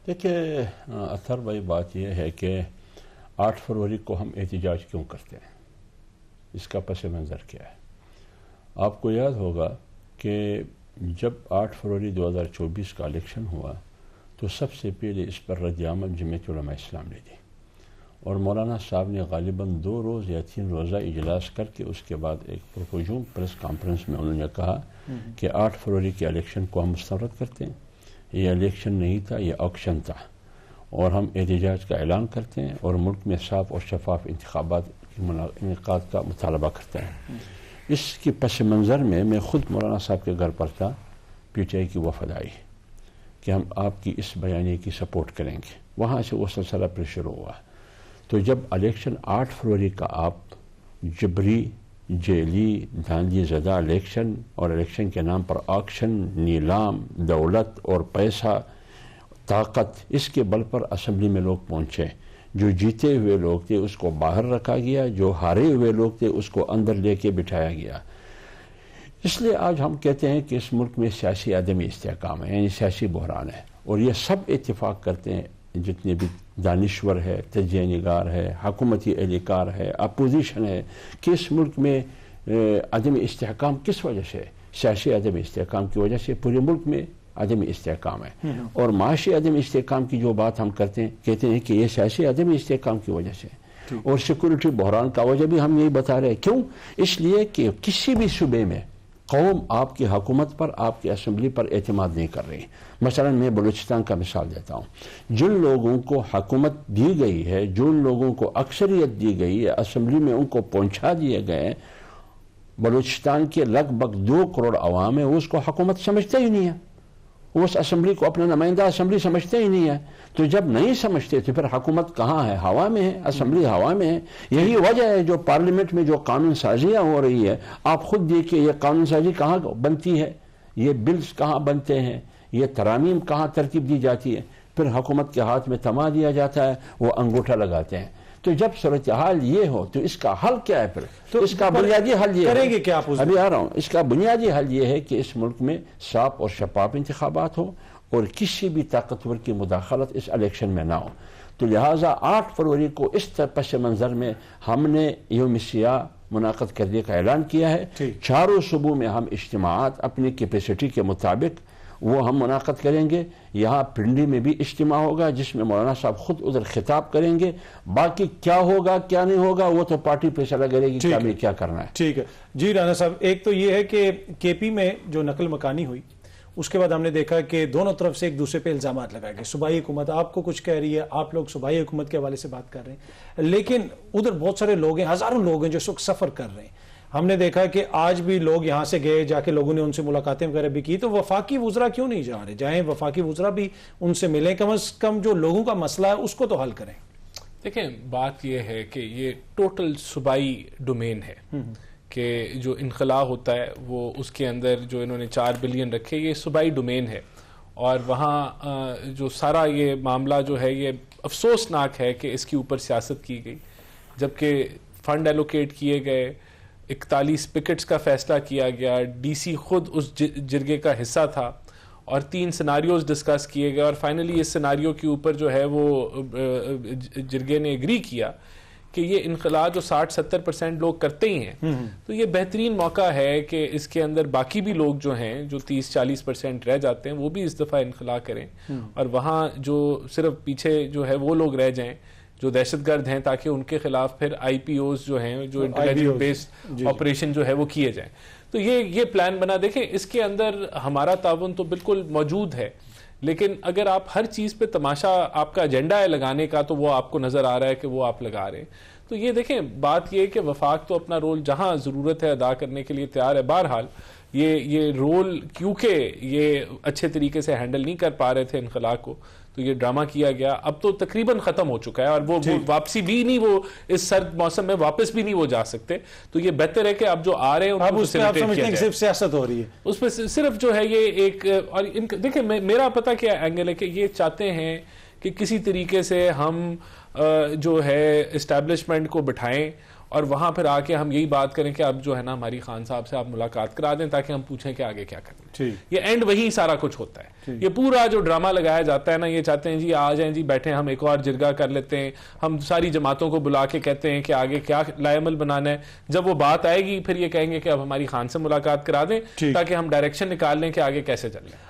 S3: دیکھیں اطہر بھائی, بات یہ ہے کہ 8 فروری کو ہم احتجاج کیوں کرتے ہیں, اس کا پس منظر کیا ہے. آپ کو یاد ہوگا کہ جب 8 فروری 2024 کا الیکشن ہوا تو سب سے پہلے اس پر رد عمل جمعیت علماء اسلام نے دی, اور مولانا صاحب نے غالباً 2 روز یا 3 روزہ اجلاس کر کے اس کے بعد ایک پروپوزیشن پریس کانفرنس میں انہوں نے کہا کہ 8 فروری کے الیکشن کو ہم مسترد کرتے ہیں. یہ الیکشن نہیں تھا, یہ آکشن تھا, اور ہم احتجاج کا اعلان کرتے ہیں اور ملک میں صاف اور شفاف انتخابات کے انعقاد کا مطالبہ کرتے ہیں. اس کی پس منظر میں خود مولانا صاحب کے گھر پر تھا, پی ٹی آئی کی وفد آئی کہ ہم آپ کی اس بیانیے کی سپورٹ کریں گے. وہاں سے وہ سلسلہ پھر شروع ہوا. تو جب الیکشن 8 فروری کا آپ جبری, جیلی, دھاندلی زدہ الیکشن, اور الیکشن کے نام پر آکشن, نیلام, دولت اور پیسہ, طاقت, اس کے بل پر اسمبلی میں لوگ پہنچے. جو جیتے ہوئے لوگ تھے اس کو باہر رکھا گیا, جو ہارے ہوئے لوگ تھے اس کو اندر لے کے بٹھایا گیا. اس لیے آج ہم کہتے ہیں کہ اس ملک میں سیاسی عدمی استحکام ہے, یعنی سیاسی بحران ہے. اور یہ سب اتفاق کرتے ہیں, جتنے بھی دانشور ہے, تجزیہ نگار ہے, حکومتی اہلکار ہے, اپوزیشن ہے, کہ اس ملک میں عدم استحکام کس وجہ سے؟ سیاسی عدم استحکام کی وجہ سے پورے ملک میں عدم استحکام ہے. اور معاشی عدم استحکام کی جو بات ہم کرتے ہیں, کہتے ہیں کہ یہ سیاسی عدم استحکام کی وجہ سے. اور سیکورٹی بحران کا وجہ بھی ہم یہی بتا رہے ہیں. کیوں؟ اس لیے کہ کسی بھی صوبے میں قوم آپ کی حکومت پر, آپ کی اسمبلی پر اعتماد نہیں کر رہی. مثلا میں بلوچستان کا مثال دیتا ہوں. جن لوگوں کو حکومت دی گئی ہے, جن لوگوں کو اکثریت دی گئی ہے, اسمبلی میں ان کو پہنچا دیے گئے, بلوچستان کے لگ بھگ 2 کروڑ عوام ہے, وہ اس کو حکومت سمجھتے ہی نہیں ہے, وہ اس اسمبلی کو اپنا نمائندہ اسمبلی سمجھتے ہی نہیں ہے. تو جب نہیں سمجھتے تو پھر حکومت کہاں ہے؟ ہوا میں ہے, اسمبلی ہوا میں ہے. یہی وجہ ہے جو پارلیمنٹ میں جو قانون سازیاں ہو رہی ہے, آپ خود دیکھیے یہ قانون سازی کہاں بنتی ہے, یہ بلز کہاں بنتے ہیں, یہ ترامیم کہاں ترتیب دی جاتی ہے, پھر حکومت کے ہاتھ میں تما دیا جاتا ہے, وہ انگوٹھا لگاتے ہیں. تو جب صورتحال یہ ہو تو اس کا حل کیا ہے پھر؟ تو اس کا بنیادی حل یہ
S1: کریں گے کیا آپ؟
S3: ابھی آ رہا ہوں. اس کا بنیادی حل یہ ہے کہ اس ملک میں صاف اور شفاف انتخابات ہو اور کسی بھی طاقتور کی مداخلت اس الیکشن میں نہ ہو. تو لہٰذا 8 فروری کو اس پس منظر میں ہم نے یوم سیاہ منعقد کرنے کا اعلان کیا ہے. چاروں صوبوں میں ہم اجتماعات اپنی کیپیسٹی کے مطابق وہ ہم منعقد کریں گے. یہاں پنڈی میں بھی اجتماع ہوگا جس میں مولانا صاحب خود ادھر خطاب کریں گے. باقی کیا ہوگا کیا نہیں ہوگا وہ تو پارٹی فیصلہ کرے گی کہ ہمیں کیا کرنا ہے.
S1: ٹھیک ہے جی رانا صاحب. ایک تو یہ ہے کہ کے پی میں جو نقل مکانی ہوئی اس کے بعد ہم نے دیکھا کہ دونوں طرف سے ایک دوسرے پہ الزامات لگائے گئے. صوبائی حکومت آپ کو کچھ کہہ رہی ہے, آپ لوگ صوبائی حکومت کے حوالے سے بات کر رہے ہیں, لیکن ادھر بہت سارے لوگ ہیں, ہزاروں لوگ ہیں جو اس وقت سفر کر رہے ہیں. ہم نے دیکھا کہ آج بھی لوگ یہاں سے گئے, جا کے لوگوں نے ان سے ملاقاتیں وغیرہ بھی کی. تو وفاقی وزراء کیوں نہیں جا رہے؟ جائیں وفاقی وزراء بھی ان سے ملیں, کم از کم جو لوگوں کا مسئلہ ہے اس کو تو حل کریں.
S2: دیکھیں بات یہ ہے کہ یہ ٹوٹل صوبائی ڈومین ہے کہ جو انخلا ہوتا ہے وہ اس کے اندر جو انہوں نے 4 بلین رکھے یہ صوبائی ڈومین ہے. اور وہاں جو سارا یہ معاملہ جو ہے یہ افسوسناک ہے کہ اس کے اوپر سیاست کی گئی, جبکہ فنڈ ایلوکیٹ کیے گئے, 41 پکٹس کا فیصلہ کیا گیا, ڈی سی خود اس جرگے کا حصہ تھا اور 3 سیناریوز ڈسکس کیے گئے اور فائنلی اس سیناریو کے اوپر جو ہے وہ جرگے نے اگری کیا کہ یہ انخلا جو 60-70% لوگ کرتے ہی ہیں. تو یہ بہترین موقع ہے کہ اس کے اندر باقی بھی لوگ جو ہیں جو 30-40% رہ جاتے ہیں وہ بھی اس دفعہ انخلا کریں اور وہاں جو صرف پیچھے جو ہے وہ لوگ رہ جائیں جو دہشت گرد ہیں, تاکہ ان کے خلاف پھر آئی پی اوز جو ہیں جو انٹیلیجنس بیسڈ آپریشن جو ہے وہ کیے جائیں. تو یہ پلان بنا. دیکھیں اس کے اندر ہمارا تعاون تو بالکل موجود ہے, لیکن اگر آپ ہر چیز پہ تماشا آپ کا ایجنڈا ہے لگانے کا تو وہ آپ کو نظر آ رہا ہے کہ وہ آپ لگا رہے ہیں. تو یہ دیکھیں بات یہ ہے کہ وفاق تو اپنا رول جہاں ضرورت ہے ادا کرنے کے لیے تیار ہے. بہرحال یہ رول کیونکہ یہ اچھے طریقے سے ہینڈل نہیں کر پا رہے تھے انخلا کو, تو یہ ڈرامہ کیا گیا. اب تو تقریباً ختم ہو چکا ہے اور وہ واپسی بھی نہیں, وہ اس سرد موسم میں واپس بھی نہیں وہ جا سکتے. تو یہ بہتر ہے کہ اب جو آ رہے ہیں
S1: اب اس پہ آپ سمجھتے ہیں کہ صرف سیاست ہو رہی ہے,
S2: اس پہ صرف جو ہے یہ ایک. اور دیکھیں میرا پتہ کیا اینگل ہے کہ یہ چاہتے ہیں کہ کسی طریقے سے ہم جو ہے اسٹیبلشمنٹ کو بٹھائیں اور وہاں پھر آ کے ہم یہی بات کریں کہ اب جو ہے نا ہماری خان صاحب سے آپ ملاقات کرا دیں تاکہ ہم پوچھیں کہ آگے کیا کریں. یہ اینڈ وہی سارا کچھ ہوتا ہے. یہ پورا جو ڈرامہ لگایا جاتا ہے نا, یہ چاہتے ہیں جی آ جائیں جی بیٹھیں, ہم ایک اور جرگہ کر لیتے ہیں, ہم ساری جماعتوں کو بلا کے کہتے ہیں کہ آگے کیا لائے عمل بنانا ہے. جب وہ بات آئے گی پھر یہ کہیں گے کہ اب ہماری خان سے ملاقات کرا دیں تاکہ ہم ڈائریکشن نکال لیں کہ آگے کیسے چلنا ہے.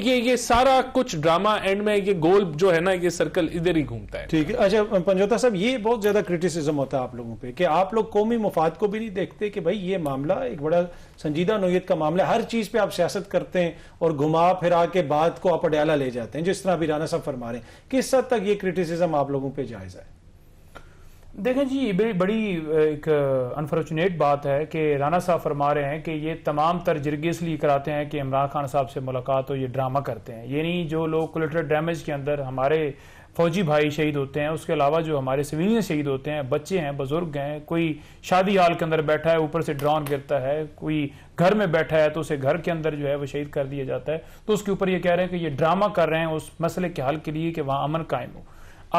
S2: یہ سارا کچھ ڈرامہ اینڈ میں یہ گول جو ہے نا یہ سرکل ادھر ہی گھومتا ہے.
S1: ٹھیک ہے. اچھا پنجوتا صاحب, یہ بہت زیادہ کرٹیسزم ہوتا ہے آپ لوگوں پہ کہ آپ لوگ قومی مفاد کو بھی نہیں دیکھتے کہ بھائی یہ معاملہ ایک بڑا سنجیدہ نوعیت کا معاملہ ہے, ہر چیز پہ آپ سیاست کرتے ہیں اور گھما پھرا کے بات کو آپ اڈیالہ لے جاتے ہیں, جس طرح بھی رانا صاحب فرما رہے ہیں. کس حد تک یہ کرٹیسزم آپ لوگوں پہ جائز ہے؟
S4: دیکھیں جی یہ بڑی ایک انفارچونیٹ بات ہے کہ رانا صاحب فرما رہے ہیں کہ یہ تمام تر جرگے اس لیے کراتے ہیں کہ عمران خان صاحب سے ملاقات ہو, یہ ڈرامہ کرتے ہیں. یعنی جو لوگ کولیٹرل ڈیمیج کے اندر ہمارے فوجی بھائی شہید ہوتے ہیں, اس کے علاوہ جو ہمارے سویلین شہید ہوتے ہیں, بچے ہیں, بزرگ ہیں, کوئی شادی ہال کے اندر بیٹھا ہے اوپر سے ڈرون گرتا ہے, کوئی گھر میں بیٹھا ہے تو اسے گھر کے اندر جو ہے وہ شہید کر دیا جاتا ہے, تو اس کے اوپر یہ کہہ رہے ہیں کہ یہ ڈرامہ کر رہے ہیں اس مسئلے کے حل کے لیے کہ وہاں امن قائم ہو.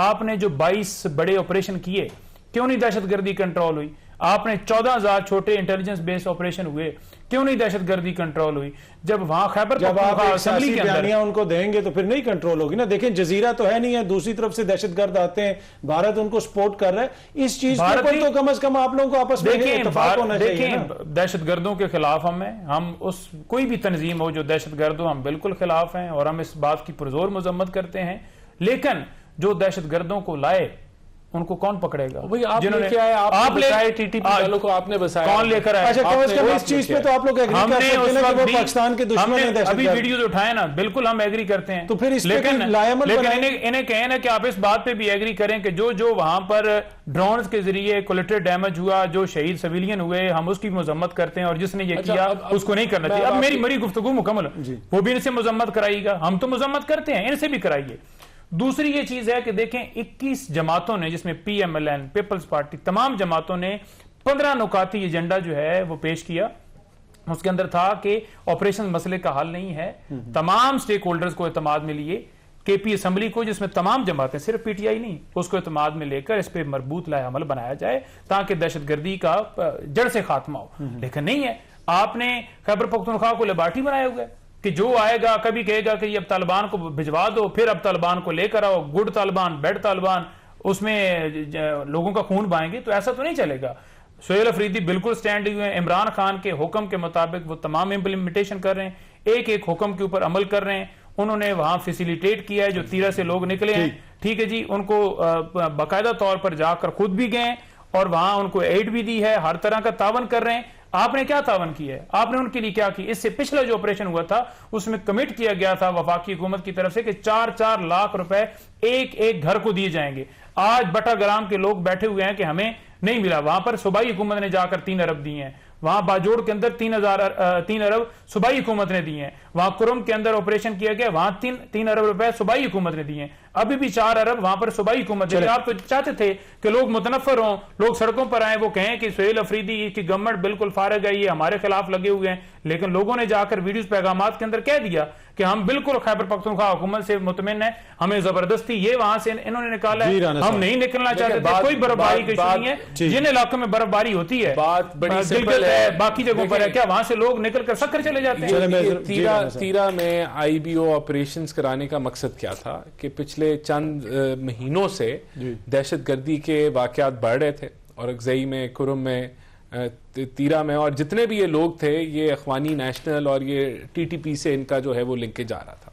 S4: آپ نے جو 22 بڑے آپریشن کیے, کیوں نہیں دہشت گردی کنٹرول ہوئی؟ آپ نے 14,000 چھوٹے انٹیلیجنس بیس آپریشن ہوئے, کیوں نہیں دہشت گردی کنٹرول ہوئی؟ جب وہاں خیبر
S1: اسمبلی کے اندر ان کو دیں گے تو پھر نہیں کنٹرول ہوگی نا. دیکھیں جزیرہ تو ہے نہیں ہے, دوسری طرف سے دہشت گرد آتے ہیں, بھارت ان کو سپورٹ کر رہا ہے, اس چیز پر تو کم از کم آپ لوگوں کو آپس میں اتفاق ہونا چاہیے.
S4: دیکھیں دہشت گردوں کے خلاف ہم اس کوئی بھی تنظیم ہو جو دہشت گرد ہو, ہم بالکل خلاف ہیں اور ہم اس بات کی پرزور مذمت کرتے ہیں. لیکن جو دہشت گردوں کو لائے ان کو کون پکڑے گا؟
S2: آپ لے کے آئے, آپ لے آئے, ٹی ٹی پی والوں کو آپ نے بسایا,
S4: کون لے کر آئے؟
S1: اچھا کم از کم اس چیز پہ تو آپ لوگ ایگری کر سکتے ہیں کہ وہ پاکستان کے دشمن ہیں دہشت گرد.
S4: ابھی ویڈیوز اٹھائے نا, بالکل ہم ایگری کرتے ہیں.
S1: تو پھر اس پہ
S4: لیکن انہیں کہیں نا کہ آپ اس بات پہ بھی ایگری کریں کہ جو وہاں پر ڈرونز کے ذریعے کولیٹرل ڈیمیج ہوا, جو شہید سویلین ہوئے, ہم اس کی مذمت کرتے ہیں, اور جس نے یہ کیا اس کو نہیں کرنا چاہیے. اب میری گفتگو مکمل, وہ بھی ان سے مذمت کرائے گا, ہم تو مذمت کرتے ہیں, ان سے بھی کرائیے. دوسری یہ چیز ہے کہ دیکھیں 21 جماعتوں نے, جس میں P M L N, Peoples Party, تمام جماعتوں نے 15 نکاتی ایجنڈا جو ہے وہ پیش کیا. اس کے اندر تھا کہ آپریشن مسئلے کا حل نہیں ہے, تمام سٹیک ہولڈرز کو اعتماد میں لیے, کے پی اسمبلی کو جس میں تمام جماعتیں صرف پی ٹی آئی نہیں اس کو اعتماد میں لے کر اس پہ مربوط لائحہ عمل بنایا جائے تاکہ دہشت گردی کا جڑ سے خاتمہ ہو. لیکن نہیں ہے, آپ نے خیبر پختونخوا کو لیبارٹری بنایا ہوا ہے کہ جو آئے گا کبھی کہے گا کہ یہ اب طالبان کو بھجوا دو, پھر اب طالبان کو لے کر آؤ, گڈ طالبان بیڈ طالبان, اس میں لوگوں کا خون بہائیں گے. تو ایسا تو نہیں چلے گا. سہیل افریدی بالکل سٹینڈ ہوئے ہیں, عمران خان کے حکم کے مطابق وہ تمام امپلیمنٹیشن کر رہے ہیں, ایک ایک حکم کے اوپر عمل کر رہے ہیں. انہوں نے وہاں فیسیلیٹیٹ کیا ہے, جو تیرہ سے لوگ نکلے ہیں, ٹھیک ہے جی, ان کو باقاعدہ طور پر جا کر خود بھی گئے اور وہاں ان کو ایڈ بھی دی ہے, ہر طرح کا تعاون کر رہے ہیں. آپ نے کیا تعاون کیا ہے, آپ نے ان کے لیے کیا کی؟ اس سے پچھلا جو آپریشن ہوا تھا اس میں کمٹ کیا گیا تھا وفاقی حکومت کی طرف سے کہ 4-4 لاکھ روپے ایک ایک گھر کو دیے جائیں گے. آج بٹا گرام کے لوگ بیٹھے ہوئے ہیں کہ ہمیں نہیں ملا. وہاں پر صوبائی حکومت نے جا کر 3 ارب دیے ہیں, وہاں باجوڑ کے اندر 3 ارب صوبائی حکومت نے دیے ہیں, وہاں کرم کے اندر آپریشن کیا گیا, وہاں 3 ارب روپے صوبائی حکومت نے دیے ہیں, ابھی بھی 4 ارب وہاں پر صوبائی حکومت نے. آپ تو چاہتے تھے کہ لوگ متنفر ہوں, لوگ سڑکوں پر آئیں, وہ کہیں کہ سہیل افریدی کی گورنمنٹ بالکل فارغ ہے, یہ ہمارے خلاف لگے ہوئے ہیں. لیکن لوگوں نے جا کر ویڈیوز پیغامات کے اندر کہہ دیا کہ ہم بالکل خیبر پختونخوا حکومت سے مطمئن ہیں, ہمیں زبردستی یہ وہاں سے انہوں نے نکالا ہے, ہم نہیں نکلنا چاہتے تھے. کوئی برف باری کا ایشو نہیں ہے, جن علاقوں میں برف باری ہوتی ہے,
S2: بات بڑی سمپل ہے,
S4: باقی جگہوں پر ہے, کیا وہاں سے لوگ نکل کر سکر چلے جاتے ہیں؟
S2: تیرہ میں آئی بی او آپریشنز کرانے کا مقصد کیا تھا کہ پچھلے چند مہینوں سے دہشت گردی کے واقعات بڑھ رہے تھے, اور اگزئی میں, کرم میں, تیرہ میں, اور جتنے بھی یہ لوگ تھے یہ اخوانی نیشنل اور یہ ٹی ٹی پی سے ان کا جو ہے وہ لنک جا رہا تھا.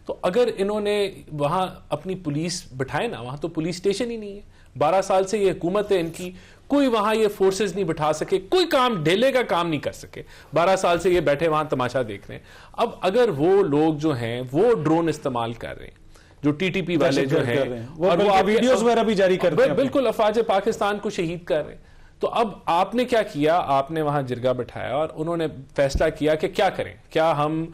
S2: تو اگر انہوں نے وہاں اپنی پولیس بٹھائے نا, وہاں تو پولیس اسٹیشن ہی نہیں ہے. 12 سال سے یہ حکومت ہے ان کی, کوئی وہاں یہ فورسز نہیں بٹھا سکے, کوئی کام ڈھیلے کا کام نہیں کر سکے. 12 سال سے یہ بیٹھے وہاں تماشا دیکھ رہے ہیں. اب اگر وہ لوگ جو ہیں وہ ڈرون استعمال کر رہے ہیں, جو ٹی ٹی پی والے جو ہیں,
S1: اور وہ ویڈیوز وغیرہ بھی جاری کرتے ہیں,
S2: بالکل افواج پاکستان کو شہید کر رہے ہیں. تو اب آپ نے کیا کیا, آپ نے وہاں جرگہ بٹھایا اور انہوں نے فیصلہ کیا کہ کیا کریں, کیا ہم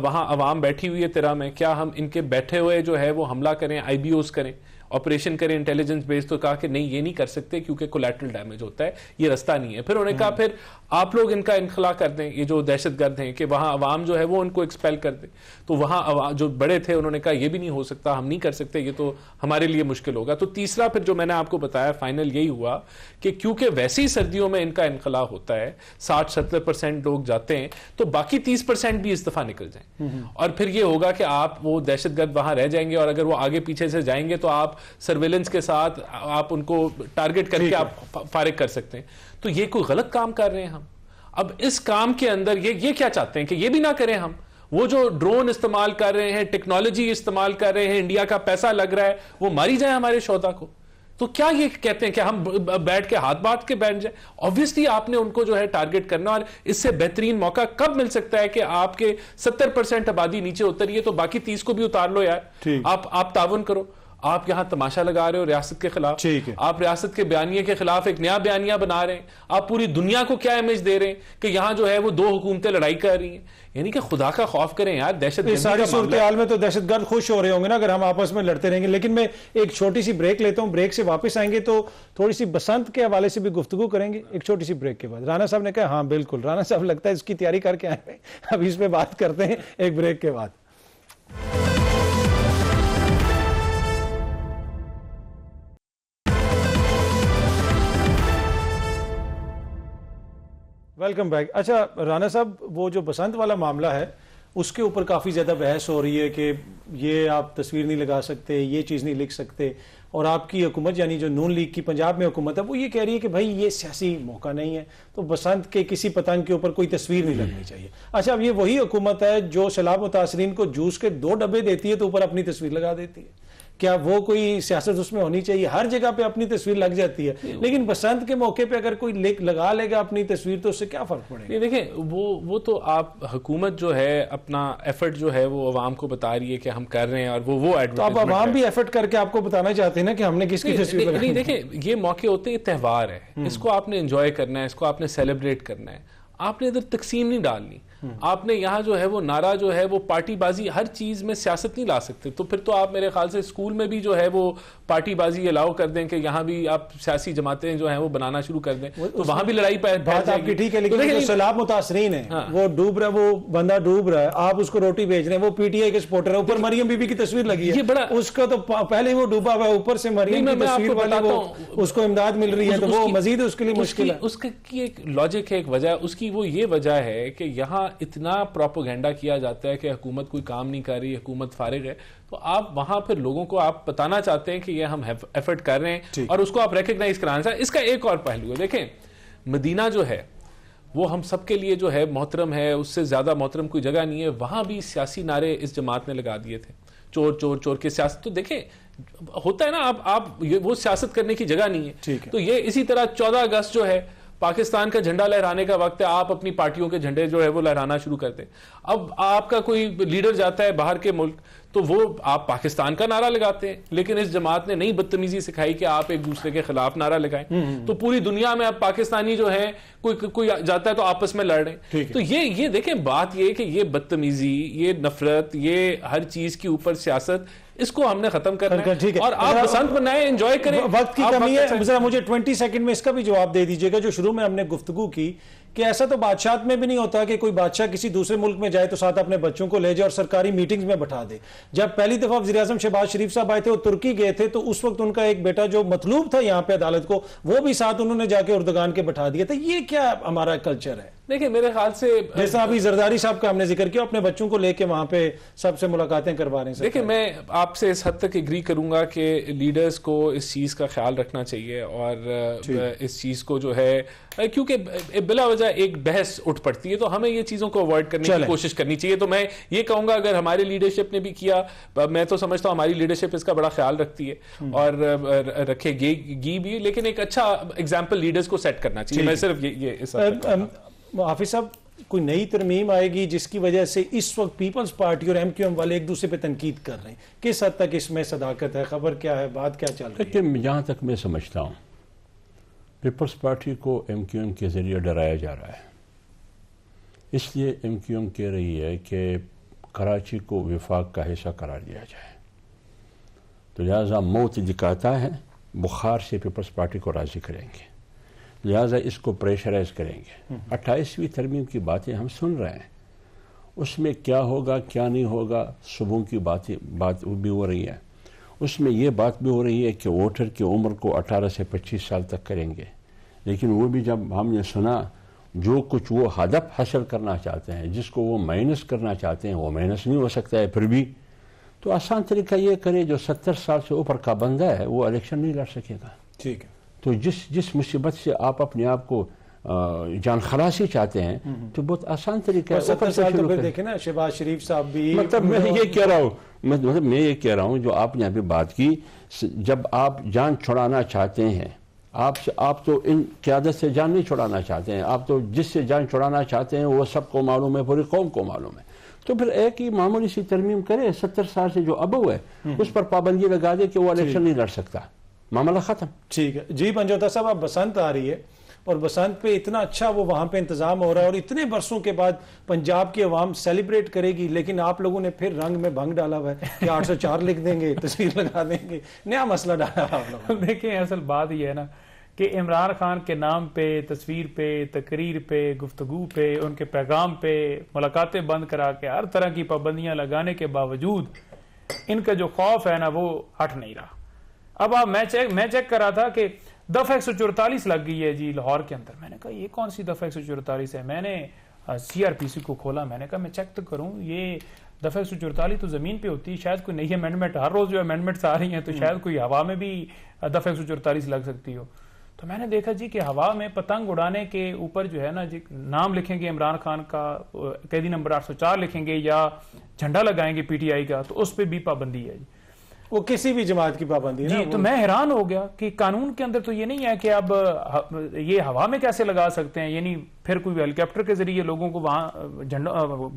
S2: وہاں عوام بیٹھی ہوئی ہے تیرہ میں, کیا ہم ان کے بیٹھے ہوئے جو ہے وہ حملہ کریں, آئی بی اوز کریں, آپریشن کریں انٹیلیجنس بیس. تو کہا کہ نہیں, یہ نہیں کر سکتے کیونکہ کولیٹرل ڈیمیج ہوتا ہے, یہ رستہ نہیں ہے. پھر انہوں نے کہا پھر آپ لوگ ان کا انخلا کر دیں, یہ جو دہشت گرد ہیں, کہ وہاں عوام جو ہے وہ ان کو ایکسپیل کر دیں. تو وہاں جو بڑے تھے انہوں نے کہا یہ بھی نہیں ہو سکتا, ہم نہیں کر سکتے, یہ تو ہمارے لیے مشکل ہوگا. تو تیسرا پھر جو میں نے آپ کو بتایا فائنل یہی ہوا کہ کیونکہ ویسے ہی سردیوں میں ان کا انخلا ہوتا ہے, 60-70% لوگ جاتے ہیں, تو باقی 30% بھی اس دفعہ نکل جائیں. اور پھر یہ ہوگا کہ آپ وہ دہشت گرد وہاں رہ جائیں گے, اور اگر وہ آگے پیچھے سے جائیں گے تو آپ سرویلنس کے ساتھ آپ ان کو ٹارگٹ کر کے آپ فارغ کر سکتے ہیں. تو یہ کوئی غلط کام کر رہے ہیں ہم. اب اس کام کے اندر یہ کیا چاہتے ہیں کہ یہ بھی نہ کریں ہم. وہ جو ڈرون استعمال کر رہے ہیں, ٹیکنالوجی استعمال کر رہے ہیں, انڈیا کا پیسہ لگ رہا ہے, وہ ماری جائیں ہمارے شہداء کو. تو کیا یہ کہتے ہیں کہ ہم بیٹھ کے ہاتھ بانٹ کے بیٹھ جائیں؟ آبویسلی آپ نے ان کو جو ہے ٹارگٹ کرنا, اور اس سے بہترین موقع کب مل سکتا ہے کہ آپ کے 70% آبادی نیچے اتری ہے, تو باقی 30 کو بھی اتار لو یار. آپ تعاون کرو. آپ یہاں تماشا لگا رہے ہو ریاست کے خلاف, آپ ریاست کے بیانیے کے خلاف ایک نیا بیانیہ بنا رہے ہیں. آپ پوری دنیا کو کیا امیج دے رہے ہیں کہ یہاں جو ہے وہ 2 حکومتیں لڑائی کر رہی ہیں. یعنی کہ خدا کا خوف کریں یار. دہشت گردی
S1: ساری صورتحال میں تو دہشت گرد خوش ہو رہے ہوں گے نا اگر ہم آپس میں لڑتے رہیں گے. لیکن میں ایک چھوٹی سی بریک لیتا ہوں, بریک سے واپس آئیں گے تو تھوڑی سی بسنت کے حوالے سے بھی گفتگو کریں گے ایک چھوٹی سی بریک کے بعد. رانا صاحب نے کہا ہاں بالکل, رانا صاحب لگتا ہے اس کی تیاری کر کے آئے ہیں, اب اس پہ بات کرتے ہیں ایک بریک کے بعد. Welcome back. اچھا رانا صاحب, وہ جو بسنت والا معاملہ ہے اس کے اوپر کافی زیادہ بحث ہو رہی ہے کہ یہ آپ تصویر نہیں لگا سکتے, یہ چیز نہیں لکھ سکتے, اور آپ کی حکومت یعنی جو نون لیگ کی پنجاب میں حکومت ہے وہ یہ کہہ رہی ہے کہ بھائی یہ سیاسی موقع نہیں ہے, تو بسنت کے کسی پتنگ کے اوپر کوئی تصویر نہیں لگنی چاہیے. اچھا, اب یہ وہی حکومت ہے جو سیلاب متاثرین کو جوس کے 2 ڈبے دیتی ہے تو اوپر اپنی تصویر لگا دیتی ہے. کیا وہ کوئی سیاست اس میں ہونی چاہیے؟ ہر جگہ پہ اپنی تصویر لگ جاتی ہے, لیکن بسنت کے موقع پہ اگر کوئی لگا لے گا اپنی تصویر تو اس سے کیا فرق پڑے گا؟
S2: دیکھیں, وہ تو آپ حکومت جو ہے اپنا ایفرٹ جو ہے وہ عوام کو بتا رہی ہے کہ ہم کر رہے ہیں, اور وہ
S1: تو اب عوام بھی ایفرٹ کر کے آپ کو بتانا چاہتے ہیں نا کہ ہم نے کس کی تصویر لگائی.
S2: نہیں دیکھیں, یہ موقع ہوتے ہیں, یہ تہوار ہے, اس کو آپ نے انجوائے کرنا ہے, اس کو آپ نے سیلیبریٹ کرنا ہے. آپ نے ادھر تقسیم نہیں ڈالنی. آپ نے یہاں جو ہے وہ نعرہ جو ہے وہ پارٹی بازی, ہر چیز میں سیاست نہیں لا سکتے. تو پھر تو آپ میرے خیال سے اسکول میں بھی جو ہے وہ پارٹی بازی الاؤ کر دیں کہ یہاں بھی آپ سیاسی جماعتیں جو ہیں وہ بنانا شروع کر دیں, تو وہاں بھی لڑائی
S1: بات آپ کی ٹھیک ہے, لیکن جو سیلاب متاثرین ہیں وہ ڈوب رہا, وہ بندہ ڈوب رہا ہے, آپ اس کو روٹی بھیج رہے ہیں, وہ پی ٹی آئی کے سپورٹر ہے, اوپر مریم بی بی کی تصویر لگی ہے, اس کا تو پہلے وہ ڈوبا ہوا ہے, اوپر سے مریم کی تصویر والی وہ اس کو امداد مل رہی ہے, تو وہ مزید اس کے لیے مشکل ہے.
S2: اس کی ایک لاجک ہے, ایک وجہ, اس کی وہ یہ وجہ ہے کہ یہاں اتنا پروپیگنڈا کیا جاتا ہے کہ حکومت کوئی کام نہیں کر رہی, حکومت فارغ ہے, تو آپ وہاں پھر لوگوں کو آپ بتانا چاہتے ہیں کہ یہ ہم ایفرٹ کر رہے ہیں اور اس کو آپ ریکگنائز کرانا چاہتے ہیں. اس کا ایک اور پہلو ہے, دیکھیں مدینہ جو ہے وہ ہم سب کے لیے جو ہے محترم ہے, اس سے زیادہ محترم کوئی جگہ نہیں ہے. وہاں بھی سیاسی نعرے اس جماعت نے لگا دیے تھے, چور چور چور کے سیاست. تو دیکھیں ہوتا ہے نا, آپ وہ سیاست کرنے کی جگہ نہیں ہے. تو یہ اسی طرح 14 اگست جو ہے پاکستان کا جھنڈا لہرانے کا وقت ہے, آپ اپنی پارٹیوں کے جھنڈے جو ہے وہ لہرانا شروع کر دیں. اب آپ کا کوئی لیڈر جاتا ہے باہر کے ملک تو وہ آپ پاکستان کا نعرہ لگاتے ہیں, لیکن اس جماعت نے نئی بدتمیزی سکھائی کہ آپ ایک دوسرے کے خلاف نعرہ لگائیں. تو پوری دنیا میں اب پاکستانی جو ہیں کوئی جاتا ہے تو آپس میں لڑ رہے ہیں. تو یہ دیکھیں بات یہ کہ یہ بدتمیزی, یہ نفرت, یہ ہر چیز کے اوپر سیاست, اس کو ہم نے ختم کرنا ہے. اور آپ بسنت منائیں, انجوائے کریں.
S1: وقت کی کمی ہے, ذرا مجھے 20 سیکنڈ میں اس کا بھی جواب دے دیجئے گا جو شروع میں ہم نے گفتگو کی کہ ایسا تو بادشاہت میں بھی نہیں ہوتا کہ کوئی بادشاہ کسی دوسرے ملک میں جائے تو ساتھ اپنے بچوں کو لے جائے اور سرکاری میٹنگز میں بٹھا دے. جب پہلی دفعہ وزیر اعظم شہباز شریف صاحب آئے تھے, وہ ترکی گئے تھے, تو اس وقت ان کا ایک بیٹا جو مطلوب تھا یہاں پہ عدالت کو, وہ بھی ساتھ انہوں نے جا کے اردگان کے بٹھا دیا تھا. یہ کیا ہمارا کلچر ہے؟
S2: دیکھیں میرے خیال سے
S1: جیسا ابھی زرداری صاحب کا ہم نے ذکر کیا, اپنے بچوں کو لے کے وہاں پہ سب سے ملاقاتیں کروا رہے ہیں.
S2: دیکھیں میں آپ سے اس حد تک ایگری کروں گا کہ لیڈرز کو اس چیز کا خیال رکھنا چاہیے, اور اس چیز کو جو ہے, کیونکہ بلا وجہ ایک بحث اٹھ پڑتی ہے, تو ہمیں یہ چیزوں کو اوائڈ کرنے کی کوشش کرنی چاہیے. تو میں یہ کہوں گا اگر ہماری لیڈرشپ نے بھی کیا, میں تو سمجھتا ہوں ہماری لیڈرشپ اس کا بڑا خیال رکھتی ہے اور رکھے گی بھی, لیکن ایک اچھا ایگزامپل لیڈرز کو سیٹ کرنا چاہیے. میں صرف یہ اس
S1: حافظ صاحب, کوئی نئی ترمیم آئے گی جس کی وجہ سے اس وقت پیپلز پارٹی اور MQM والے ایک دوسرے پہ تنقید کر رہے ہیں, کس حد تک اس میں صداقت ہے, خبر کیا ہے, بات کیا چل رہی ہے؟
S3: جہاں تک میں سمجھتا ہوں پیپلز پارٹی کو MQM کے ذریعے ڈرایا جا رہا ہے. اس لیے MQM کہہ رہی ہے کہ کراچی کو وفاق کا حصہ قرار دیا جائے, تو لہٰذا موت دکھاتا ہے, بخار سے پیپلز پارٹی کو راضی کریں گے, لہٰذا اس کو پریشرائز کریں گے. 28ویں ترمیم کی باتیں ہم سن رہے ہیں, اس میں کیا ہوگا کیا نہیں ہوگا, صبح کی بات بھی ہو رہی ہے. اس میں یہ بات بھی ہو رہی ہے کہ ووٹر کی عمر کو 18 سے 25 سال تک کریں گے, لیکن وہ بھی جب ہم نے سنا جو کچھ وہ ہدف حاصل کرنا چاہتے ہیں, جس کو وہ مائنس کرنا چاہتے ہیں, وہ مائنس نہیں ہو سکتا ہے پھر بھی, تو آسان طریقہ یہ کرے جو 70 سال سے اوپر کا بندہ ہے وہ الیکشن نہیں لڑ سکے گا.
S1: ٹھیک ہے.
S3: تو جس مصیبت سے آپ اپنے آپ کو جان خلاصی چاہتے ہیں, تو بہت آسان طریقہ ہے.
S1: 70 سال تو پھر دیکھیں نا, شہباز شریف صاحب بھی,
S3: مطلب میں یہ کہہ رہا ہوں, مطلب میں یہ کہہ رہا ہوں جو آپ نے ابھی بات کی, جب آپ جان چھڑانا چاہتے ہیں, آپ تو ان قیادت سے جان نہیں چھڑانا چاہتے ہیں, آپ تو جس سے جان چھڑانا چاہتے ہیں وہ سب کو معلوم ہے, پوری قوم کو معلوم ہے. تو پھر ایک ہی معمولی سی ترمیم کرے, 70 سال سے جو ابو ہے اس پر پابندی لگا دے کہ وہ الیکشن نہیں لڑ سکتا, معاملہ ختم.
S1: ٹھیک ہے جی. پنجوتا صاحب, اب بسنت آ رہی ہے اور بسنت پہ اتنا اچھا وہ وہاں پہ انتظام ہو رہا ہے, اور اتنے برسوں کے بعد پنجاب کی عوام سیلیبریٹ کرے گی, لیکن آپ لوگوں نے پھر رنگ میں بھنگ ڈالا ہوا ہے کہ 804 لکھ دیں گے, تصویر لگا دیں گے, نیا مسئلہ ڈالا آپ لوگوں.
S4: دیکھیں اصل بات یہ ہے نا کہ عمران خان کے نام پہ, تصویر پہ, تقریر پہ, گفتگو پہ, ان کے پیغام پہ ملاقاتیں بند کرا کے ہر طرح کی پابندیاں لگانے کے باوجود ان کا جو خوف ہے نا وہ ہٹ نہیں رہا. اب آپ میں چیک کر رہا تھا کہ دفعہ 144 لگ گئی ہے جی لاہور کے اندر. میں نے کہا یہ کون سی دفعہ 144 ہے, میں نے CRPC کو کھولا, میں نے کہا میں چیک تو کروں, یہ دفعہ 144 تو زمین پہ ہوتی ہے, شاید کوئی نئی امینڈمنٹ, ہر روز جو امینڈمنٹس آ رہی ہیں تو شاید کوئی ہوا میں بھی دفعہ 144 لگ سکتی ہو. تو میں نے دیکھا جی کہ ہوا میں پتنگ اڑانے کے اوپر جو ہے نا جی نام لکھیں گے عمران خان کا, قیدی نمبر 804 لکھیں گے یا جھنڈا لگائیں گے PTI کا, تو اس پہ بھی پابندی ہے جی.
S1: وہ کسی بھی جماعت کی پابندی ہے
S4: جی. تو میں حیران ہو گیا کہ قانون کے اندر تو یہ نہیں ہے کہ اب یہ ہوا میں کیسے لگا سکتے ہیں, یعنی پھر کوئی ہیلی کاپٹر کے ذریعے لوگوں کو وہاں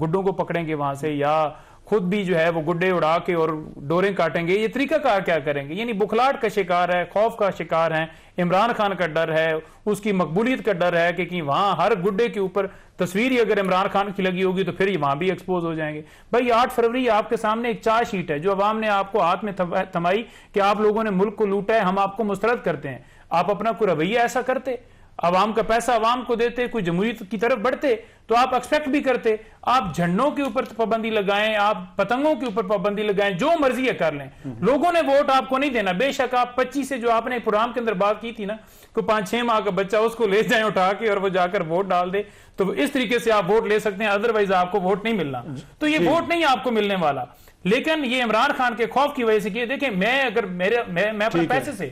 S4: گڈوں کو پکڑیں گے وہاں سے, یا خود بھی جو ہے وہ گڈے اڑا کے اور ڈوریں کاٹیں گے. یہ طریقہ کار کیا کریں گے؟ یعنی بخلاہٹ کا شکار ہے, خوف کا شکار ہیں. عمران خان کا ڈر ہے, اس کی مقبولیت کا ڈر ہے کہ وہاں ہر گڈے کے اوپر تصویر ہی اگر عمران خان کی لگی ہوگی تو پھر وہاں بھی ایکسپوز ہو جائیں گے. بھائی 8 فروری آپ کے سامنے ایک چارج شیٹ ہے جو عوام نے آپ کو ہاتھ میں تھمائی کہ آپ لوگوں نے ملک کو لوٹا ہے, ہم آپ کو مسترد کرتے ہیں. آپ اپنا کوئی رویہ ایسا کرتے, عوام کا پیسہ عوام کو دیتے, کوئی جمہوریت کی طرف بڑھتے تو آپ ایکسپیکٹ بھی کرتے. آپ جھنڈوں کے اوپر پابندی لگائیں, آپ پتنگوں کے اوپر پابندی لگائیں, جو مرضی ہے کر لیں. لوگوں نے ووٹ آپ کو نہیں دینا. بے شک آپ 25 سے جو آپ نے پروگرام کے اندر بات کی تھی نا, کوئی 5-6 ماہ کا بچہ اس کو لے جائیں اٹھا کے اور وہ جا کر ووٹ ڈال دے, تو اس طریقے سے آپ ووٹ لے سکتے ہیں, ادروائز آپ کو ووٹ نہیں ملنا. تو یہ ووٹ نہیں آپ کو ملنے والا. لیکن یہ عمران خان کے خوف کی وجہ سے کہ دیکھیں میں اگر میں اپنے پیسے سے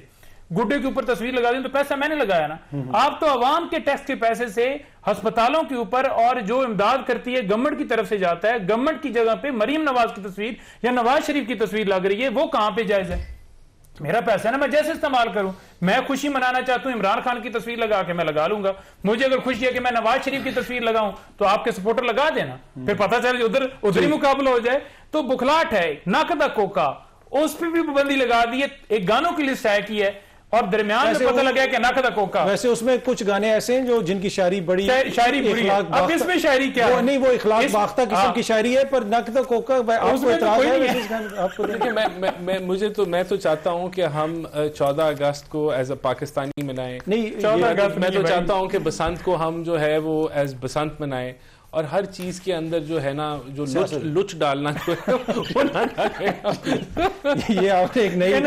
S4: گڈے کے اوپر تصویر لگا دیں تو پیسہ میں نے لگایا نا. آپ تو عوام کے ٹیکس کے پیسے سے ہسپتالوں کے اوپر اور جو امداد کرتی ہے گورنمنٹ کی طرف سے جاتا ہے, گورنمنٹ کی جگہ پہ مریم نواز کی تصویر یا نواز شریف کی تصویر لگ رہی ہے, وہ کہاں پہ جائز ہے؟ میرا پیسہ ہے نا, میں جیسے استعمال کروں. میں خوشی منانا چاہتا ہوں, عمران خان کی تصویر لگا کے میں لگا لوں گا. مجھے اگر خوشی ہے کہ میں نواز شریف کی تصویر لگاؤں تو آپ کے سپورٹر لگا دینا, پھر پتہ چلے ادھر ہی مقابلہ ہو جائے. تو بخلاہٹ ہے, ناقدہ کوکا, اس پہ بھی پابندی لگا دی ہے. ایک گانوں کی لسٹ طے کی ہے اور درمیان میں پتہ لگا کہ ناقدہ کوکا.
S1: ویسے اس میں کچھ گانے ایسے ہیں جو جن کی شاعری بڑی
S4: شاعری بری ہے. اب اس میں شاعری کیا ہے؟
S1: نہیں, وہ اخلاق باختہ قسم کی شاعری ہے, پر ناقدہ کوکا آپ کو اعتراض ہے؟
S2: میں تو چاہتا ہوں کہ ہم 14 اگست کو ایز اے پاکستانی منائیں.
S1: نہیں,
S4: 14 اگست
S2: میں تو چاہتا ہوں کہ بسنت کو ہم جو ہے وہ ایز بسنت منائیں, اور ہر چیز کے اندر جو ہے نا جو لچ ڈالنا
S1: یہ آپ نے ایک نئی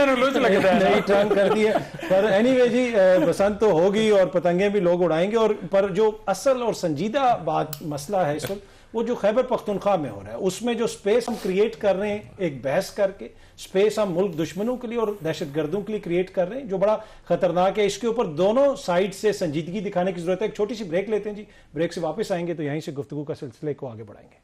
S1: ٹرن کر دی ہے. پر اینی وے جی, بسنت تو ہوگی اور پتنگیں بھی لوگ اڑائیں گے. اور پر جو اصل اور سنجیدہ بات مسئلہ ہے اس وقت, وہ جو خیبر پختونخوا میں ہو رہا ہے, اس میں جو سپیس ہم کریٹ کر رہے ہیں ایک بحث کر کے, سپیس ہم ملک دشمنوں کے لیے اور دہشت گردوں کے لیے کریٹ کر رہے ہیں, جو بڑا خطرناک ہے. اس کے اوپر دونوں سائڈ سے سنجیدگی دکھانے کی ضرورت ہے. ایک چھوٹی سی بریک لیتے ہیں جی, بریک سے واپس آئیں گے تو یہیں سے گفتگو کا سلسلے کو آگے بڑھائیں گے.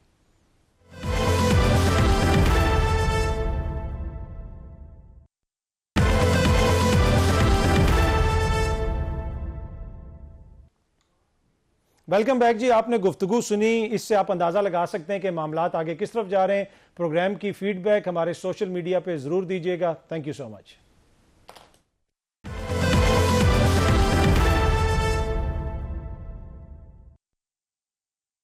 S1: ویلکم بیک جی. آپ نے گفتگو سنی, اس سے آپ اندازہ لگا سکتے ہیں کہ معاملات آگے کس طرف جا رہے ہیں. پروگرام کی فیڈ بیک ہمارے سوشل میڈیا پہ ضرور دیجیے گا. Thank you so much.